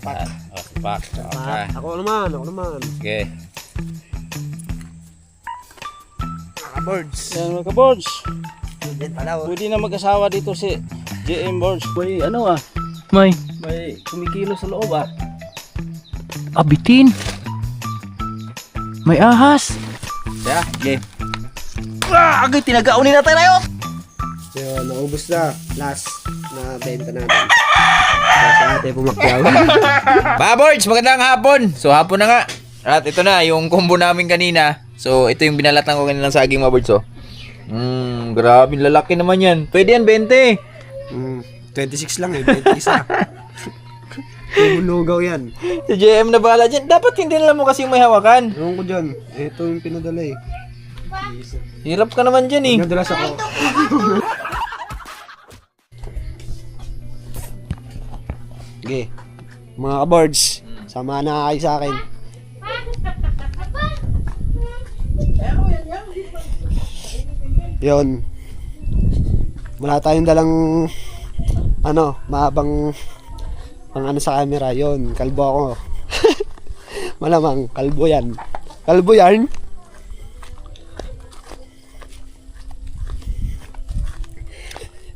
salpak. Salpak. Okay. Ako naman. Okay. Mga birds. Yan mga ka-boards. Yan pala oh. Pwede na mag-asawa dito si JM Boards. May ano May kumikilo sa loob abitin. May ahas. Yeah, okay. Agay tinagaunin natin na yun. Yun, naubos na. Last na benta natin. So, sa atin pumakyaw. Mga boards, magandang hapon. So hapon na nga. At ito na yung combo namin kanina. So ito yung binalatan ko kanina ng saging mga boards grabe lalaki naman yan. Pwede yan 20. 26 lang 20 isa. Lugaw yan. Si JM na bahala dyan. Dapat hindi na mo kasi may hawakan. Ewan ko dyan. Ito yung pinadala eh. Hirap ka naman dyan Pinadala sa ako. Okay. Mga ka-boards, sama na kayo sa akin. Yun. Wala tayong dalang mahabang pang sa camera. Yun, kalbo ako. Malamang, kalbo yan. Kalbo yan.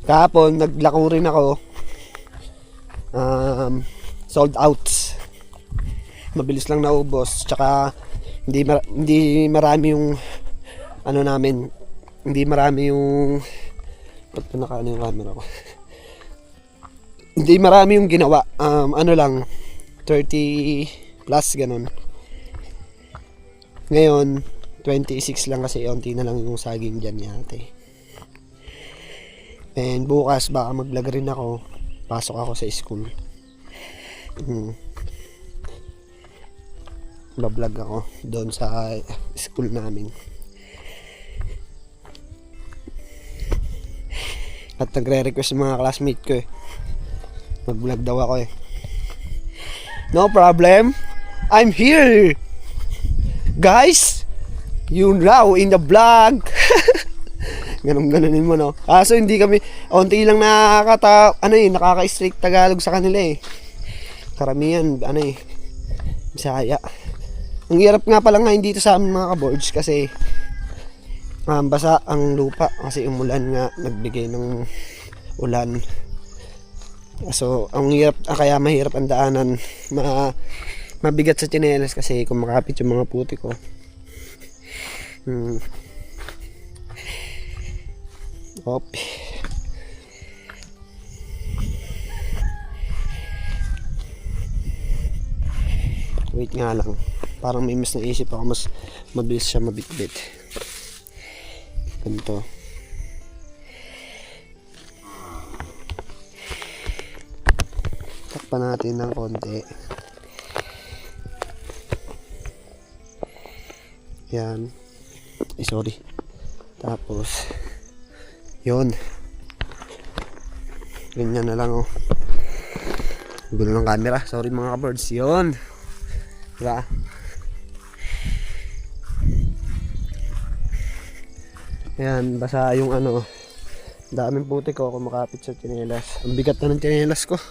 Kahapon, naglako rin ako. Sold out. Mabilis lang naubos. Tsaka, hindi marami yung namin. Hindi marami yung ba't nakaano yung camera ko? Hindi marami yung ginawa. Lang 30 plus ganun. Ngayon 26 lang kasi onti na lang yung saging dyan yate. And bukas baka mag-vlog rin ako. Pasok ako sa school. Bablog ako doon sa school namin. At nagre-request yung mga classmate ko mag-vlog daw ako No problem. I'm here. Guys, you now in the vlog. Ganon-ganonin mo no. Kaso hindi kami, onti lang nakaka-straight Tagalog sa kanila Karamihan, Bisaya. Ang hirap nga pala nga dito sa amin mga ka-boards kasi basa ang lupa kasi umulan nga, nagbigay ng ulan. So, ang hirap, kaya mahirap ang daanan. Mabigat sa tsinelas kasi kumakapit yung mga puti ko. Wait nga lang. Parang may mas naisip ako, mas mabilis siya mabitbit. Ganito. Takpan natin ng konti. Yan. Sorry. Tapos yun. Ganyan na lang Gulo ng camera. Sorry mga ka-birds. Yun. Diba? Ayan, basa yung daming puti ko kumakapit sa tsinelas. Ang bigat na ng tsinelas ko.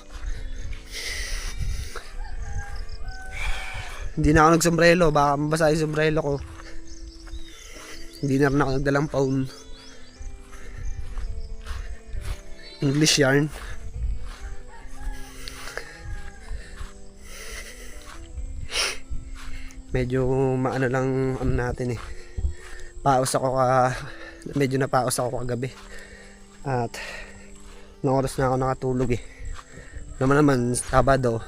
Hindi na ako nagsombrelo, baka mabasa yung sombrelo ko. Hindi na rin ako nagdalang paun. English yarn. Medyo maano lang natin medyo napaos ako kagabi. At nung oras na ako nakatulog naman Sabado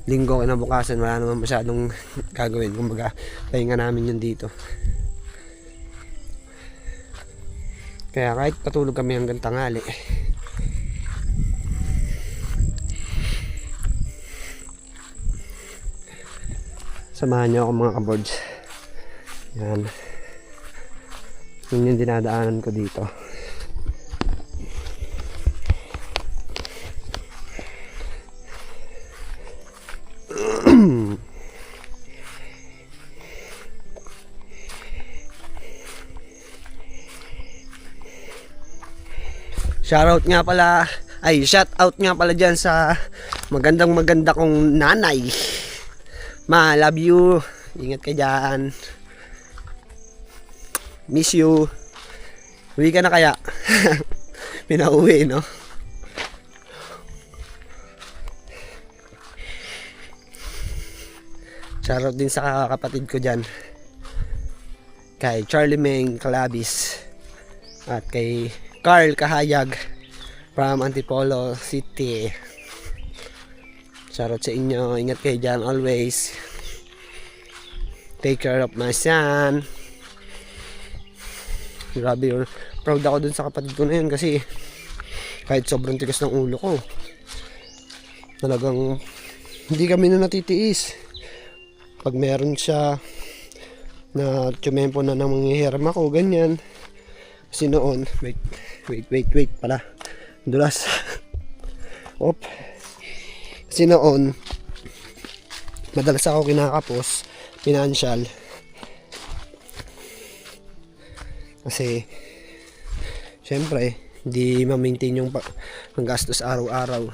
Linggo kinabukasan wala naman masyadong gagawin, kumbaga pahinga namin yun dito. Kaya kahit patulog kami hanggang tanghali samahan niyo ako mga ka-boards. Yan. Yun yung dinadaanan ko dito. Shout out nga pala dyan sa maganda kong nanay. Ma, love you. Ingat ka dyan. Miss you. Uwi ka na kaya? Pinauwi, no? Shoutout din sa kapatid ko dyan. Kay Charlie Meng Calabis. At kay Carl Kahayag from Antipolo City. Shoutout sa inyo. Ingat kayo dyan always. Take care of my son. Grabe yun. Proud ako dun sa kapatid ko na yun kasi kahit sobrang tigas ng ulo ko, talagang hindi kami na natitiis. Pag meron siya na tumempo na nang manghihiram ako, ganyan. Kasi noon, wait pala. Dulas. Op. Kasi noon, madalas ako kinakapos, financial. Kasi, syempre, hindi ma-maintain yung panggastos araw-araw.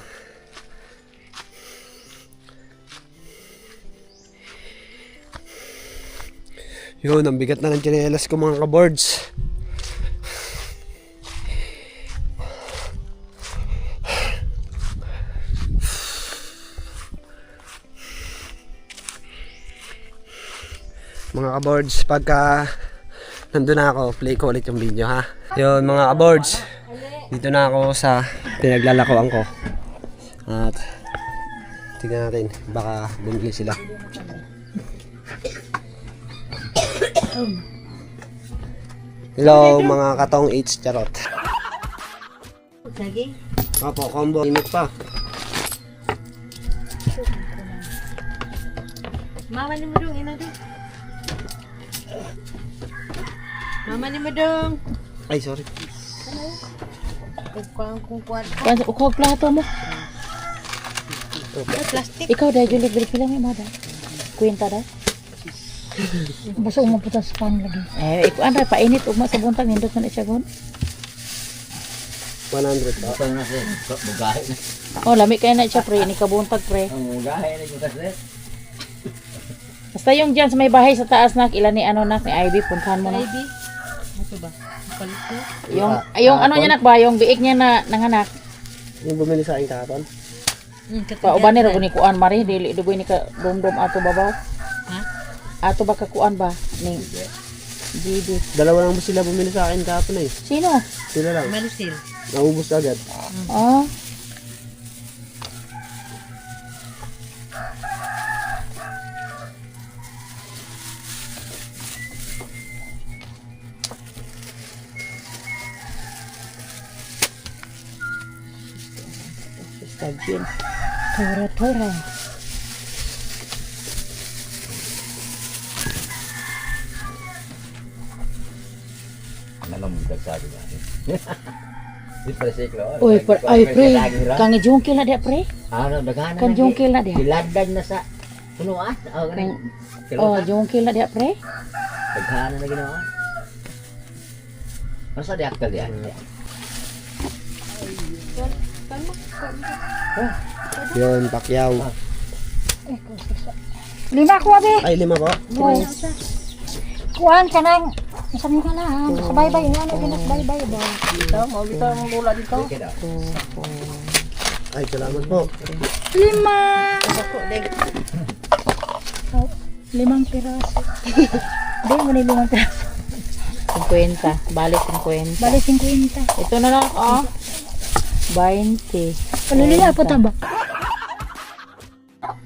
Yun, ang bigat na ng tsinelas ko mga kaboards. Mga kaboards, pagka nandun na ako, play ko ulit yung video ha. Yun mga kaboards, dito na ako sa pinaglalakoan ko. At tignan natin, baka bumili sila. Hello mga katong H charot. Lagi? Opo, combo. Init pa. Mama ni mo dong, ina dong. Mama ni mo dong. Ay, sorry. Kung kuwan. Ukog plato mo. Plastic. Ikaw dahil yung libre lang yung mada. Kwenta dahil. Basta umapunta sa pan lagi. Ikaw ano, painit. Ugma sa buntag. Hindot man siya gon. 100 pa. Oh, lami kayo na siya pre. Ini kabuntag pre. Basta yung dyan sa may bahay sa taas nak. Ilan ni ano nak ni Ivy. Puntahan mo na. Ivy. Ano ba? Palit ko. Yung ano niya nak ba? Yung biik niya na nanganak. Yung bumili sa akin kahapon. Pauban ni ro ni kuan mari. Dili dugoy ni ka dom-dom ato babaw. Ha? Ato ba ka kuan ba? Ni Didi. Dalawa lang ba sila bumili sa akin kahapon eh. Sino? Sila lang. Malisil. Naubos agad. Oh. Sabihin. Tora. Uy, ay pre. Kang jungkil na dia pre. Ano, daghan Kan jungkil na dia. Diladag na sa punuan. Oh, jungkil na dia pre. Daghan na ginawa. Masa di akal dia? Yun, Pacquiao. Lima ko abi. Ay, 5 po. Kuan kanang sabi ka lang, sa bye-bye ano ginas bye-bye ba. Ay, salamat po. 5 piraso. Di mo ni 5 piraso. 50, balik 50. Balik 50. Ito na lang, oh. 20. Paliliya po taba.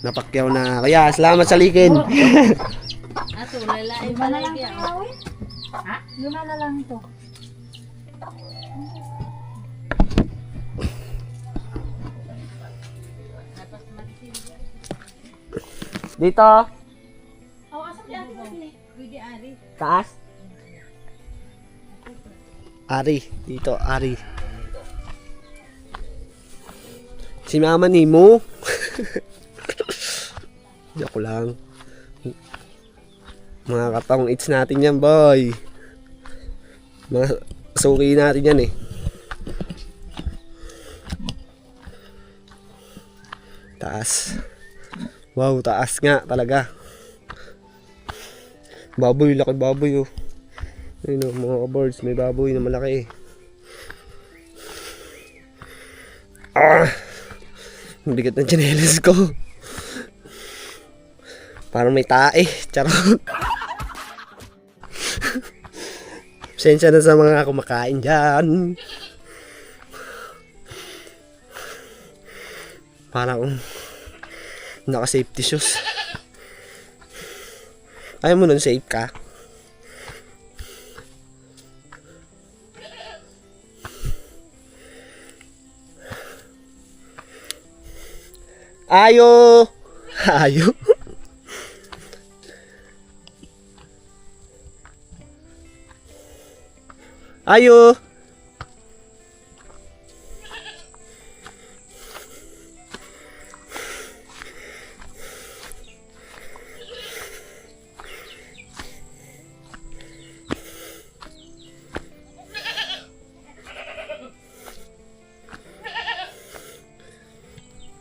Napakyaw na. Kaya, salamat sa likin. Ato, lalay pa lang yan. Ha? Lima na lang ito. Dito. Oh, asa di ate ni? Pwede ari. Taas. Ari. Dito, Ari. Si Mama Nemo. Joke lang. Mga katong it's natin yan, boy. Mga suki natin yan eh. Taas. Wow, taas nga talaga. Baboy, laki baboy oh. Ayun oh, mga birds, may baboy na malaki. Ang bigat ng tsinelas ko. Parang may tae. Charot. Pasensya na sa mga kumakain dyan. Parang naka-safety shoes. Ayaw mo nun, safe ka. Ayo! Ayo! Ayo!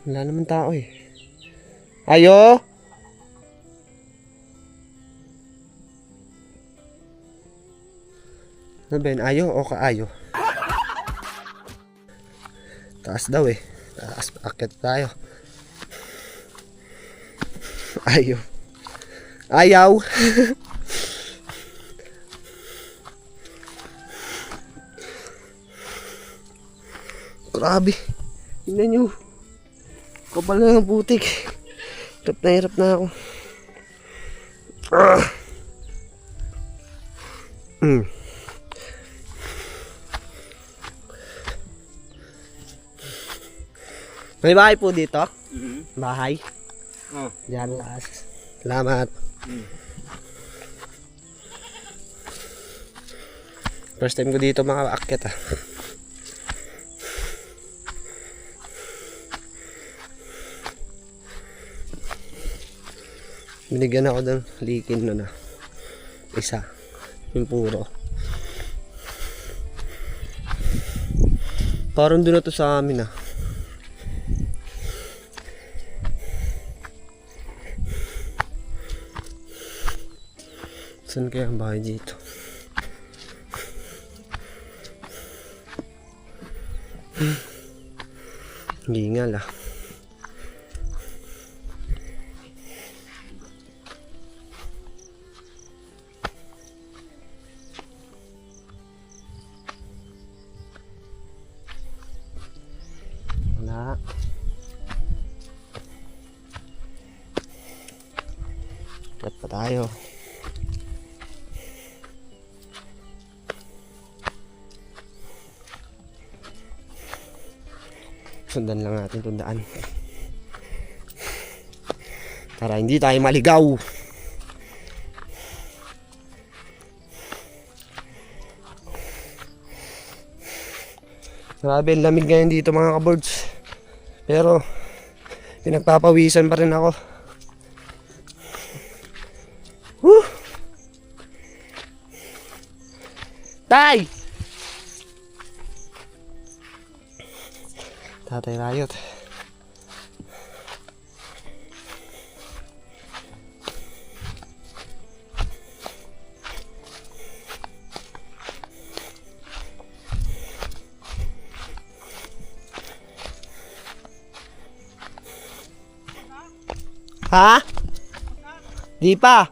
Wala naman tao eh. Ayo! Ano Ben? Ayo o kaayo? Taas daw eh. Taas, akit tayo. Ayo. Ayaw. Grabe. Tingnan nyo. Kapal na ng putik. Hirap na ako. May bahay po dito? Bahay? Diyan taas. Salamat. First time ko dito makaakyat ah. Binigyan ako ng likin na isa. Yung puro. Parang doon na to sa amin ah. Saan kaya ang bahay dito? Hingal ah. Wala. Kat pa tayo. Sundan lang natin itong daan para hindi tayo maligaw. Grabe, lamig ngayon dito mga kaboards. Pero pinagpapawisan pa rin ako. Woo! Tay! Tatay Rayot. Ha? Di pa.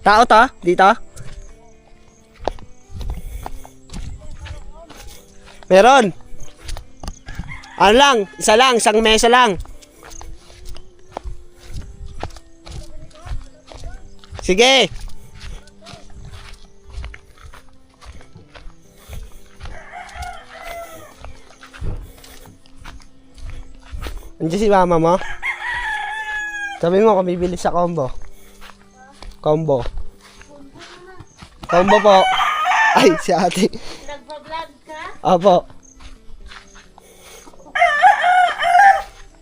Tao ta? Dito? Meron. Ano lang? Isa lang. Isang mesa lang. Sige. Andiyan si mama mo? Sabi mo kung bibili sa combo. Combo. Combo po. Ay, si ate. Nagpa-vlog ka? Opo.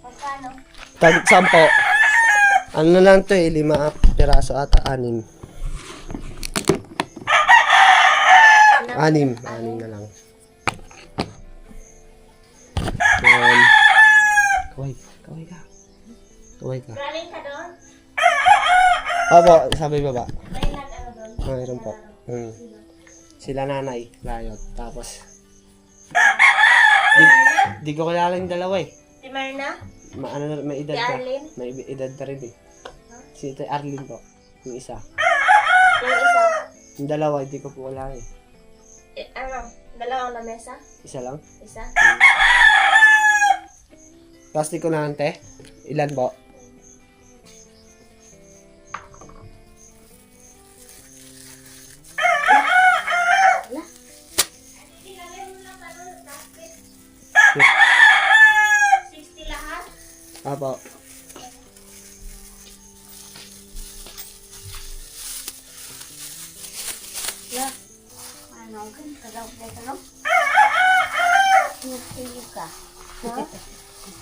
Magkano? Tag-10. Ano na lang to eh, 5 piraso ata, 6. 6 na lang. Yan. Kaway ka. Kaway ka. Galing ka doon? Opo, sabi baba. May nag-ano doon? Mayroon po. Sila nanay, layot. Tapos, di ko kilala yung dalawa eh. Si Marna? May edad Si pa. Arlene? May edad pa rin eh. Si ito Arlene po. Yung isa. Yung isa? Yung dalawa, hindi ko po kilala eh. Dalawang lamesa? Isa lang. Isa? Plastic ko na ante. Ilan po? Lahat? Apo. Ano kan? Kadaw. Nagtulog ka? Ha?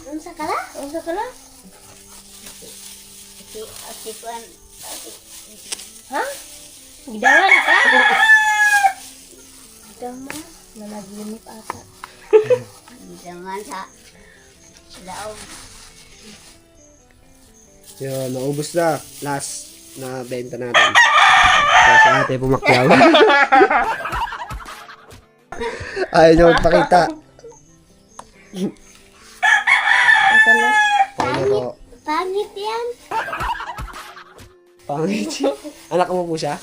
Unsa ka la? Si Kuan. Ha? Gidangan ka? Gidangan? Nanaginip ata. Gidangan sa daog. Yun, naubos na. Last na benta natin. Kaya sa ate pumaklaw. Ayaw niyo magpakita. Ito na. Paano po? Pangit yan. Pangit. Anak mo po siya?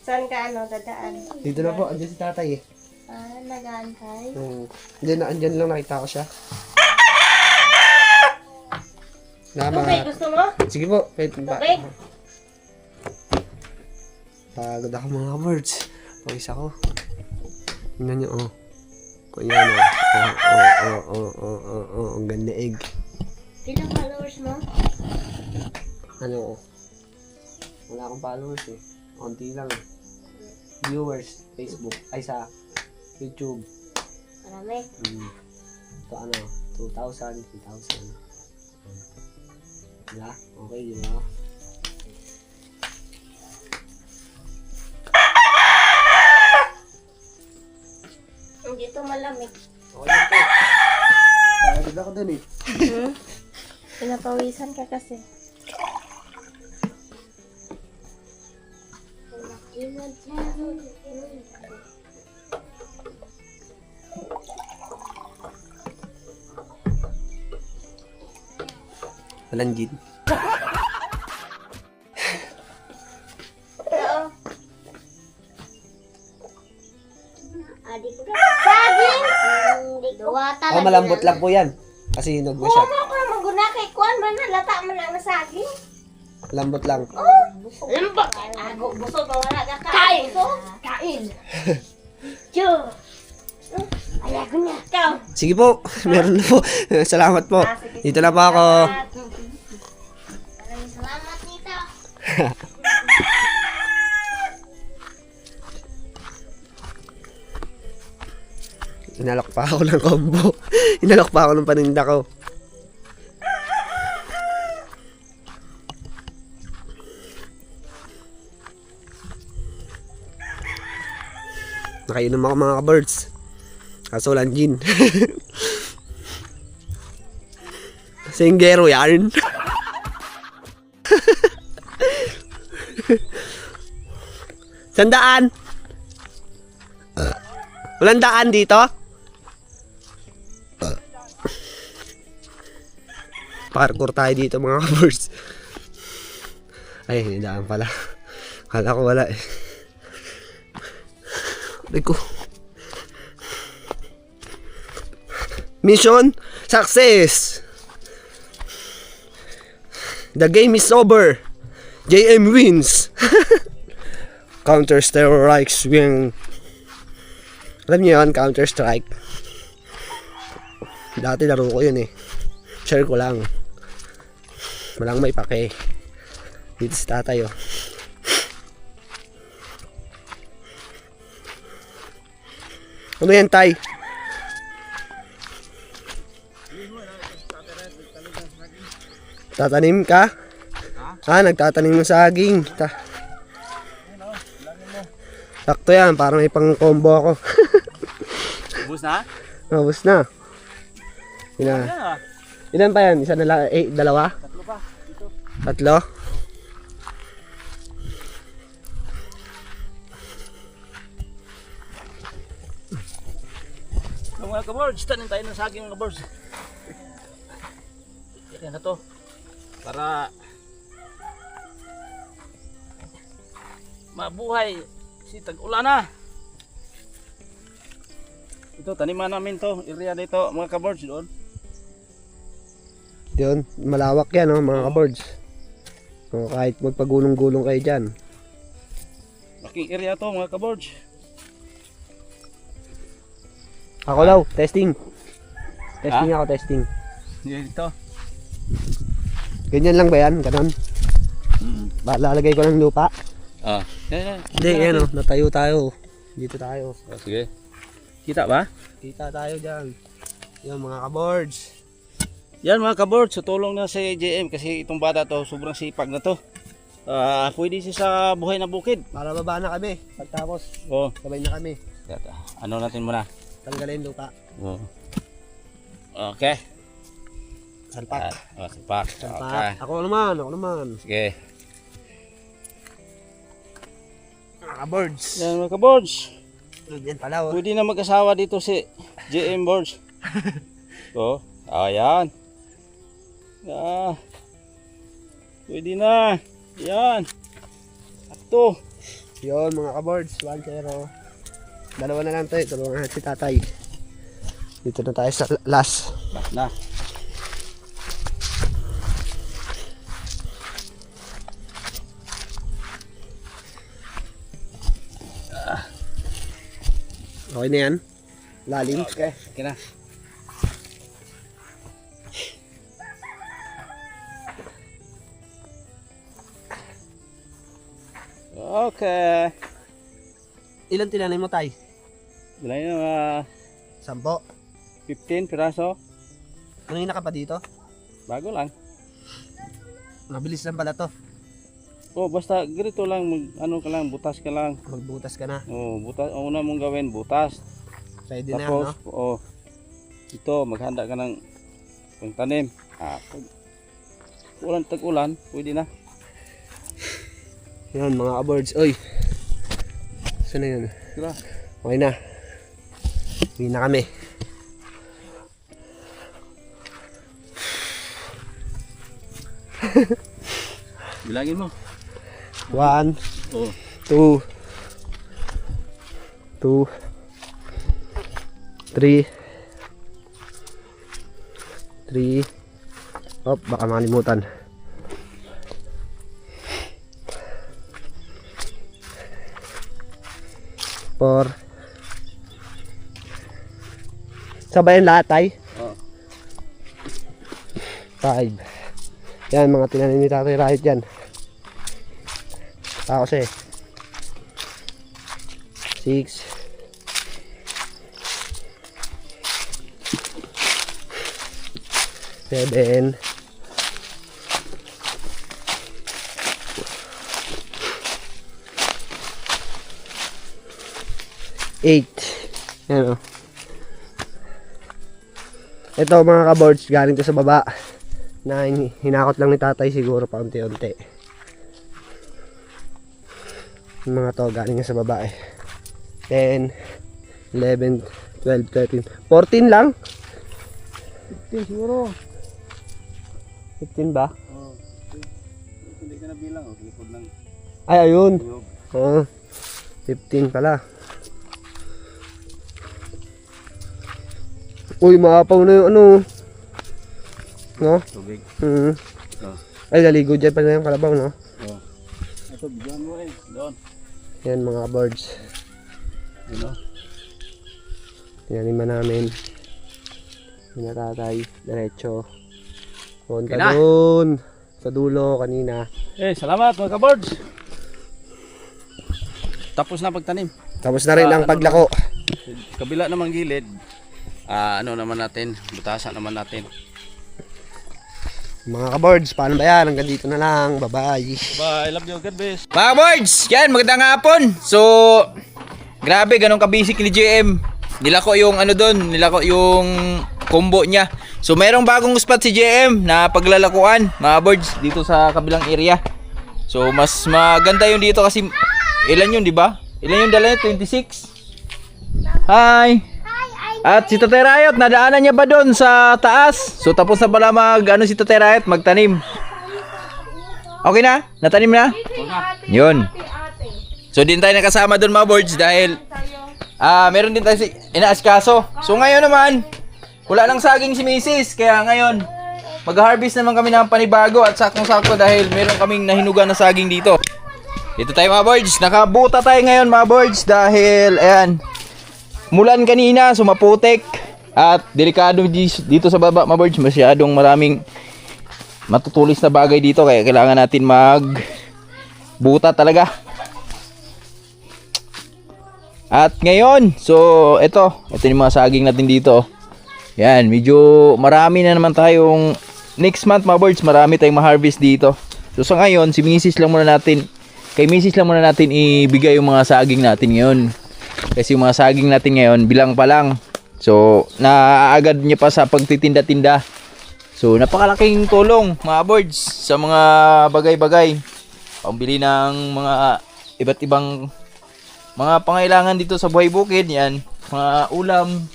Saan ka dadaan? Dito na po. Andiyan si tatay eh. Nag-aantay. Andyan lang nakita ko siya. Tubig, gusto mo? Sige po. Pwede ba? Tubig? Pagod ako mga birds. Pawis ako. Tingnan nyo, oh. Kuya, oh. Ang ganda egg. Ilang followers mo? Ano, wala akong followers eh. Konti lang eh. Viewers, Facebook. Ay, sa YouTube. Marami. Ito ano, 2,000, 3,000. Diba? Okay, diba? Dito malamig. Okay lang po. Pagod ako dun eh. Pinapawisan ka kasi. Walang gin. Saging! Duwa talaga. Malambot lang po yan. Kasi hinog na siya. Ako na maguna kay Kuan man halata man ang nasaging. Lambot lang. Lembak. Ako busog pa wala ka kain. Kain. Chu. Ayaw ko na. Ikaw. Sige po. Meron na po. Salamat po. Dito na po ako. Maraming salamat nito. Inalok pa ako ng combo. Inalok pa ako ng paninda ko. Nakainom ako mga ka-birds. Kaso walang gin. Singgero yan. Sandaan. Walang daan dito? Parkour tayo dito mga ka-birds. Ay, hindi daan pala. Kala ko wala eh. Ko. Mission success. The game is over. JM wins. Counter Strike swing. Alam niyo yan, Counter Strike. Dati laro ko yun eh. Share ko lang. Walang may pake. Dito si tatay oh. Ano yan, tay? Tatanim ka? Nagtatanim ng saging. Sakto yan, parang may pang combo ako. Ubus na? Ubus na. Ilan pa yan? Isa na lang, dalawa? Tatlo pa. Tatlo? Mga kabords, tanin tayo ng saging mga kabords. Yan na to. Para mabuhay si tag-ulan na. Ito, taniman namin to. Area dito mga kabords doon. Yun, malawak yan, mga kabords. So, kahit magpagulong-gulong kayo dyan. Laking area to mga kabords. Ako daw, testing. Testing ako, testing. Dito. Ganyan lang ba yan? Ganon? Lalagay ko ng lupa. Ah. Yan. Hindi, yan natayo tayo. Dito tayo. Sige. Kita ba? Kita tayo dyan. Yan mga kabords. Yan mga kabords, sa tulong na si JM kasi itong bata to, sobrang sipag na to. Pwede siya sa buhay na bukid. Para baba na kami. Pagtapos, Oh, sabay na kami. ano natin muna? Tanggalin lupa. Oh. Okay. Salpak. Salpak. Salpak. Okay. Ako naman. Sige. Mga kabords. Yan mga kabords. Yan pala Pwede na mag-asawa dito si JM Boards. Oh, ayan. Pwede na. Yan. Ato. Yun mga kabords. 1-0. Dalawa na lang tayo. Tulungan natin si tatay. Dito na tayo sa last. Na. Okay na yan. Lalim. Okay. Okay na. Okay. Ilan tinanim mo tay? Bilay na 10. 15 piraso. Kanina ka pa dito? Bago lang. Mabilis lang pala to. Oh, basta ganito lang, ano ka lang, butas ka lang. Magbutas ka na. Oh, butas, ang una mong gawin, butas. Pwede na, Tapos, no? oh, ito, maghanda ka ng pangtanim. Ulan, tag-ulan, pwede na. Yan mga kabords. Oy. Saan na yun? Diba? Okay na. Uwi na kami. Bilangin mo. 1, Oh. 2, 3. Op, baka makalimutan. 4. Sabayan lahat tay? Oo. 5. Yan, mga tinanim ni Tatay Rahit yan. Tapos 6. 7. 8. Yan o. Ito mga kabords, galing to sa baba. Na hinakot lang ni tatay siguro pa unti-unti. Yung mga to galing sa baba 10, 11, 12, 13, 14 lang. 15 siguro. 15 ba? Oh. Hindi ka na bilang, oh, likod lang. Ay ayun. Tuyog. Oo. 15 pala. Uy, maapaw na yung ano. No? Tubig. Hmm. Oh. Ay, naligo dyan pala yung kalabaw, no? Oh. Ito, bigyan mo doon. Yan mga birds. Ano? Tinaniman namin. Pinatatay. Diretso. Punta Okay na. doon. Sa dulo kanina. Salamat mga kabords. Tapos na pagtanim. Tapos na rin ang ano paglako. Kabila namang gilid. Ano naman natin, butasan naman natin. Mga kabords, paano ba yan? Hanggang dito na lang. Bye-bye. Bye, I love you, God bless. Mga boards, yan, magandang hapon. So, grabe, ganun ka-basic ni JM. Nilako yung ano doon, nilako yung combo niya. So mayroong bagong spot si JM na paglalakuan mga birds dito sa kabilang area. So mas maganda yung dito kasi ilan yun, di ba? Ilan yung dala niya? 26. Hi. At si Tatay Riot, nadaanan niya ba doon sa taas? So tapos na pala si Tatay Riot, magtanim. Okay na? Natanim na? Yun. So din tayo nakasama doon mga birds dahil meron din tayo inaasikaso. So ngayon naman, wala lang saging si Mrs. Kaya ngayon, mag-harvest naman kami ng panibago at sakong-sakto dahil meron kaming nahinugan na saging dito. Dito tayo mga birds. Nakabuta tayo ngayon mga birds dahil ayan, mulan kanina, sumaputik at delikado dito sa baba mga birds. Masyadong maraming matutulis na bagay dito kaya kailangan natin magbuta talaga. At ngayon, so ito yung mga saging natin dito. Yan, medyo marami na naman tayong next month mga birds, marami tayong ma-harvest dito. So sa ngayon, kay Mrs. lang muna natin ibigay yung mga saging natin ngayon. Kasi yung mga saging natin ngayon, bilang pa lang. So, naaagad niya pa sa pagtitinda-tinda. So, napakalaking tulong mga birds sa mga bagay-bagay. Pambili ng mga iba't ibang mga pangailangan dito sa buhay bukid. Yan, mga ulam,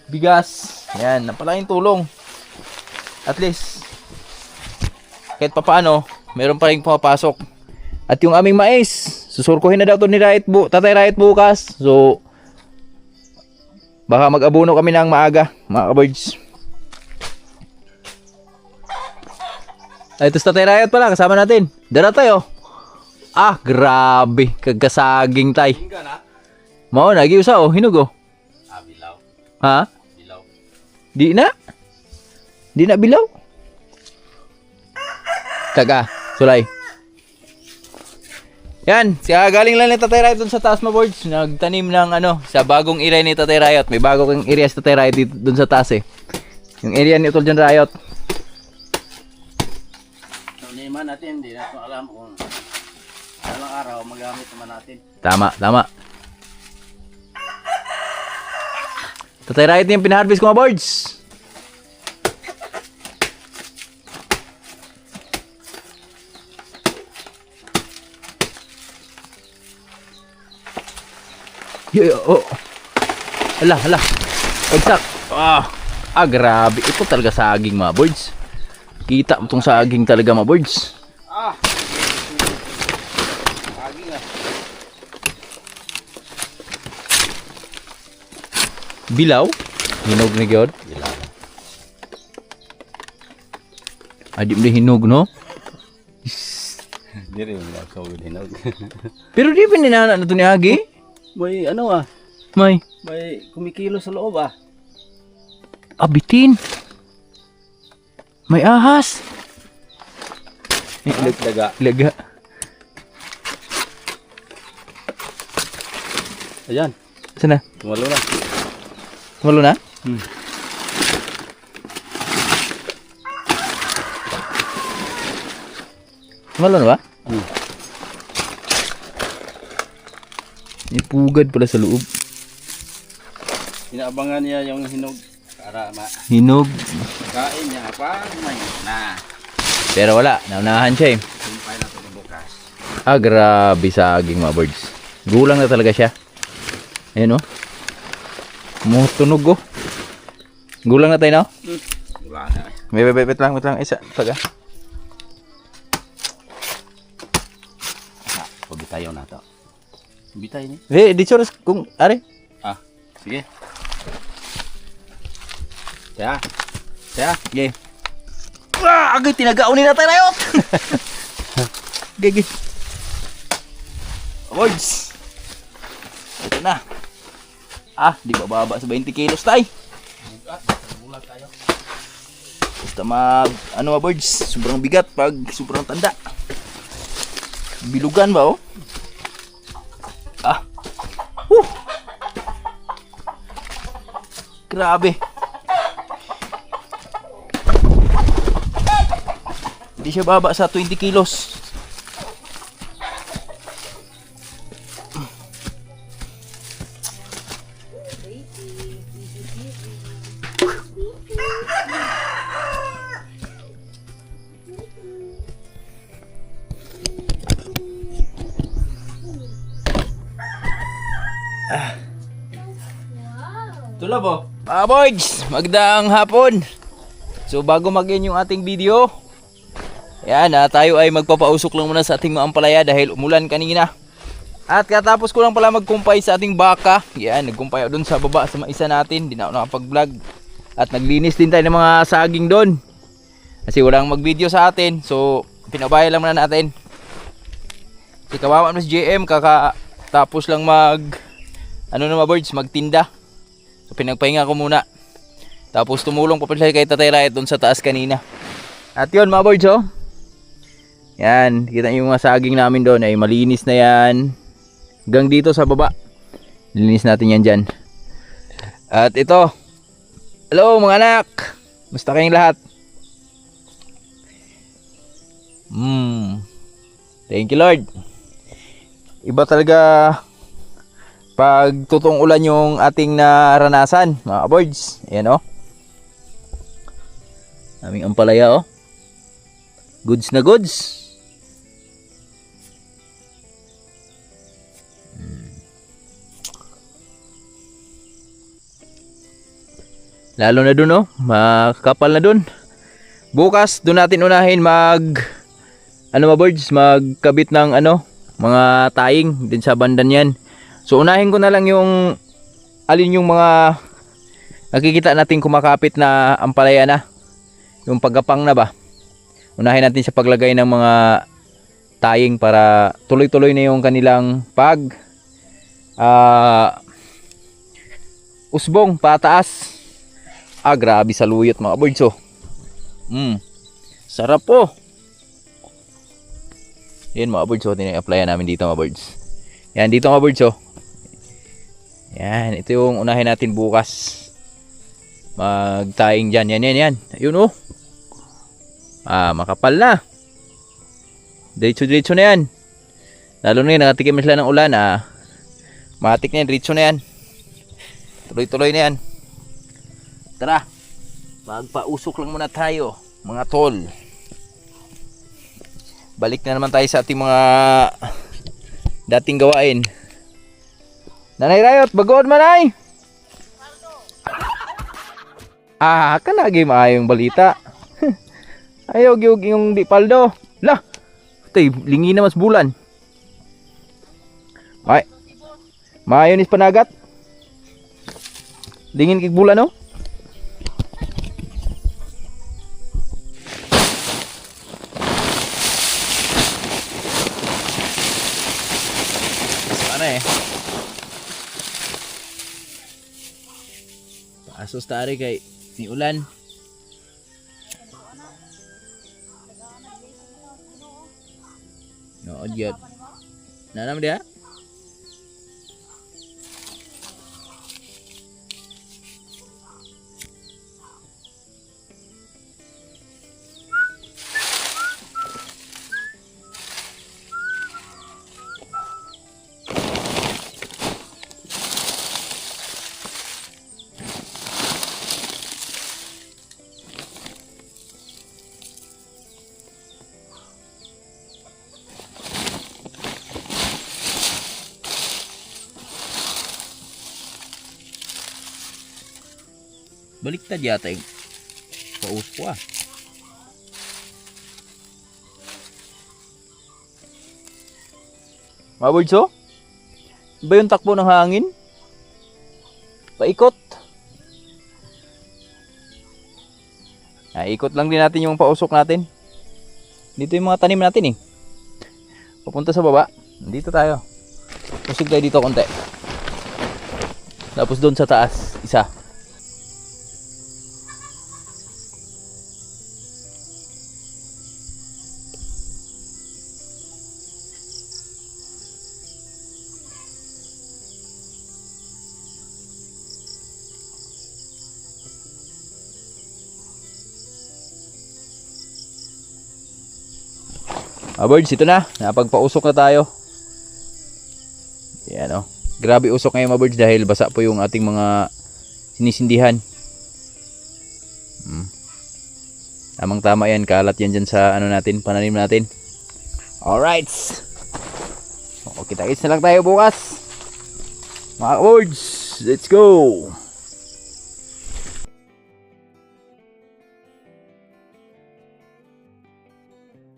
bigas. Yan, napakalaking tulong. At least, kahit papaano, meron pa rin pumapasok. At yung aming mais, susurkuhin na daw to ni Tatay Riot bukas. So, baka mag-abono kami ng maaga, mga ka-birds. Ay, ito Tatay Riot pala, kasama natin. Dara tayo. Ah, grabe, kagkasaging tay. Mao na, giusa oh, hinug oh. Bilaw. Ha? Bilaw. Di na? Di na bilaw? Kaga, sulay. Yan, galing lang ni Tatay Riot dun sa taas mga birds. Nagtanim ng sa bagong area ni Tatay Riot. May bagong area si Tatay Riot dito, dun sa taas eh. Yung area ni Utol John Riot. So, naman natin, hindi natin alam kung ilang araw magamit naman natin. Tama, tama. Tatay Riot yung pinaharvest ko mga birds. Oh. Hala. Pagsak. Grabe. Ito talaga saging mga birds. Kita mo itong saging talaga mga birds. Saging ah. Bilaw. Hinog ni God. Bilaw. Adi mo hinog no? Hindi rin bilaw sa hinog. Pero di pa ninana na ito ni Agi? May May kumikilo sa loob ah. abitin. May ahas. Laga. Ayan, Sana? tumalo na. Tumalo na? Tumalo na ba? May pugad pala sa loob. Inaabangan niya yung hinog para Hinog. kain niya pa may na. Pero wala, naunahan siya eh. Sumpay na ito bukas. Grabe saging mga birds. Gulang na talaga siya. Ayan o. Mutunog o. Gulang na tayo no? Wala na. Wait lang. Isa. Taga. Pabitayaw na ito. Bitay ni. Dito kung are. Sige. Kaya. Okay. Agay tinagaon ni Tatay Riot. Gigi. Birds. Ito na. Di bababa sa 20 kilos tay. Basta mga birds, sobrang bigat pag sobrang tanda. Bilugan ba oh? Grabe. Hindi siya baba sa 20 kilos. Tulog po. Mga boys, magdaang hapon. So bago mag-end yung ating video, yan, tayo ay magpapausok lang muna sa ating mga ampalaya dahil umulan kanina. At katapos ko lang pala magkumpay sa ating baka. Yan, nagkumpay ako dun sa baba sa maisa natin. Di na ako nakapag-vlog. At naglinis din tayo ng mga saging dun. Kasi walang mag-video sa atin. So, pinabaya lang muna natin. Si kawawa mo si JM, kakatapos lang magtinda. So, pinagpahinga ko muna. Tapos tumulong pa pala kay Tatay Riot dun sa taas kanina. At yun mga birds, oh. Yan, kita nyo yung mga saging namin doon ay malinis na yan. Hanggang dito sa baba. Linis natin yan dyan. At ito. Hello mga anak. Musta kayong lahat? Thank you Lord. Iba talaga pag tutong ulan yung ating naranasan mga birds. Ayan, oh. Aming ampalaya, oh. Goods na goods. Lalo na dun, oh, makapal na dun. Bukas dun natin unahin magkabit ng mga taying din sa bandan yan. So unahin ko na lang yung alin yung mga nakikita natin kumakapit na ampalaya na. Yung paggapang na ba. Unahin natin sa paglagay ng mga taying para tuloy-tuloy na yung kanilang usbong pataas. Grabe sa luyot mga birds, oh. Sarap po. Yan mga birds, oh. Tina-applyan namin dito mga birds. Yan dito mga birds, oh. Yan, ito yung unahin natin bukas. Magtaing dyan. Yan. Ayun, oh. Makapal na. Diretso na yan. Lalo na yun, nakatikim sila ng ulan. Matik na yan, diretso na yan. Tuloy-tuloy na yan. Tara, magpausok lang muna tayo, mga tol. Balik na naman tayo sa ating mga dating gawain. Nanay Riot, bagood manay! Kanagi maayong balita. Ayaw yung di paldo. Lah, tay, lingi na mas bulan. Maayon is panagat. Dingin kig bulan, no? Asos tari kay ni ulan. No, diyan. Nanam dia? Baliktad yata yung paus ko Mga birds, oh. Iba yung takbo ng hangin. Paikot. Ikot lang din natin yung pausok natin. Dito yung mga tanim natin, eh. Papunta sa baba. Dito tayo. Pusig tayo dito konti. Tapos doon sa taas, isa. Birds, ito na. Napagpausok na tayo. Yan, oh. Grabe usok ngayon mga birds dahil basa po yung ating mga sinisindihan. Tamang tama yan. Kalat yan dyan sa natin, pananim natin. Alright. Okay, kita-kits na lang tayo bukas. Mga kabords, let's go!